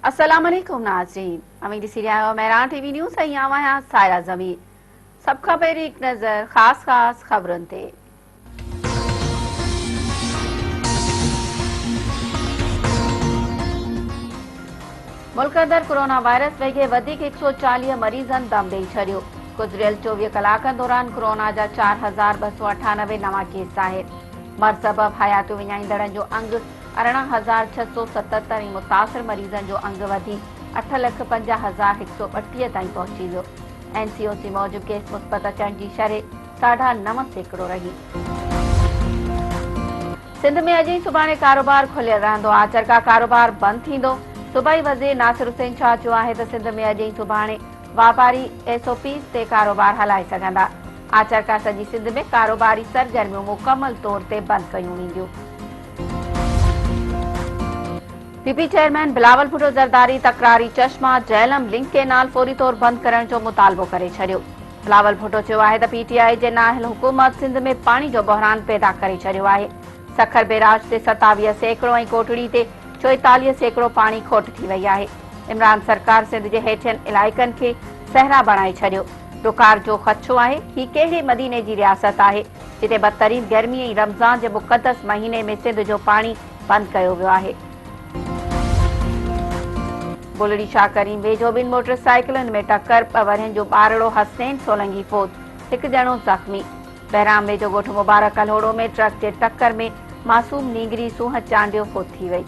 अस्सलाम वालेकुम नाज़रीन, अमीर सीरिया मेरान टीवी न्यूज़ ऐं आवां सायरा ज़मीर। सब खां पहिरीं हिकु नज़र ख़ास ख़बरुनि ते। मुल्क अंदरि कोरोना वायरस वेझे वधीक 140 मरीज़नि दम ॾेई छॾियो। गुज़िरियल 24 कलाकनि दौरान कोरोना जा 4298 नवां केस आहिनि। मर्ज़ सबबि हयाती विञाईंदड़नि जो अंग 18677 ऐं मुतासिर मरीज़नि जो अंग वधी 8,50,132 ताईं पहुची वियो। NCOC मूजिबि केस मुस्बत अचण जी शरह 9.5% रही। सिंध में अॼु सुभाणे कारोबार खुलियल रहंदो। आचरका कारोबार बंदि थींदो। सूबाई वज़ीर नासिर हुसैन शाह चयो आहे त सिंध में अॼु सुभाणे वापारी SOPs ते कारोबार हलाए सघंदा। आचरका सॼी सिंध में कारोबारी सरगर्मियूं मुकमल तौर ते बंदि कयूं वेंदियूं। PP चेयरमैन बिलावल भुट्टो ज़रदारी तकरारी चश्मा झेलम लिंक केनाल फौरी तौर बंदि करण जो मुतालबो करे छॾियो। बिलावल भुट्टो चयो आहे त PTI जे नाअहल हुकूमत सिंध में पाणी जो बहिरान पैदा करे छॾियो आहे। सखर बैराज ते 27% ऐं कोटड़ी ते 44% पाणी खोट थी वई आहे। इमरान सरकार सिंध जे हेठियनि इलाइक़नि खे सहरा बणाए छॾियो। रुकार जो ख़दशो आहे। ही कहिड़े मदीने जी रियासत आहे जिते बदतरीन गर्मी ऐं रमज़ान जे मुक़दस महीने में सिंध जो पाणी बंदि कयो वियो आहे। बुलड़ी शाह करीम वेझो ॿिनि मोटरसाइकिलुनि में टक्कर, 2 वरहनि जो ॿारड़ो हसनैन सोलंगी फौत, 1 ॼणो ज़ख़्मी। बहराम वेझो ॻोठ मुबारक कल्होड़ो में ट्रक जे टक्कर में मासूम नींगरी सूंह चांडियो फौत थी वई।